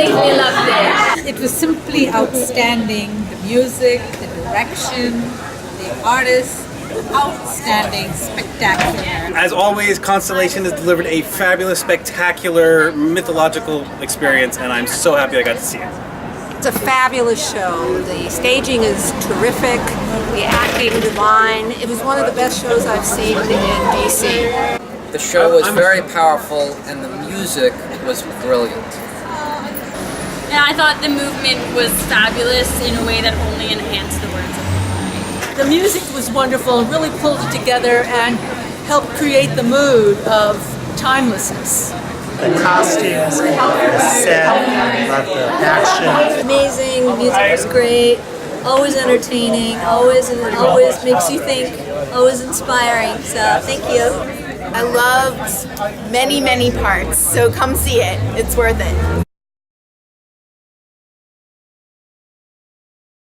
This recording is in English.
completely loved it. It was simply outstanding. The music, the direction, the artists, outstanding, spectacular. As always, Constellation has delivered a fabulous, spectacular, mythological experience, and I'm so happy I got to see it. It's a fabulous show. The staging is terrific, the acting divine. It was one of the best shows I've seen in DC. The show was very powerful and the music was brilliant. And I thought the movement was fabulous in a way that only enhanced the words of the play. The music was wonderful and really pulled it together and helped create the mood of timelessness. The costumes, the set, love the action. Amazing, the music was great, always entertaining, always makes you think, always inspiring, so thank you. I loved many parts, so come see it, it's worth it.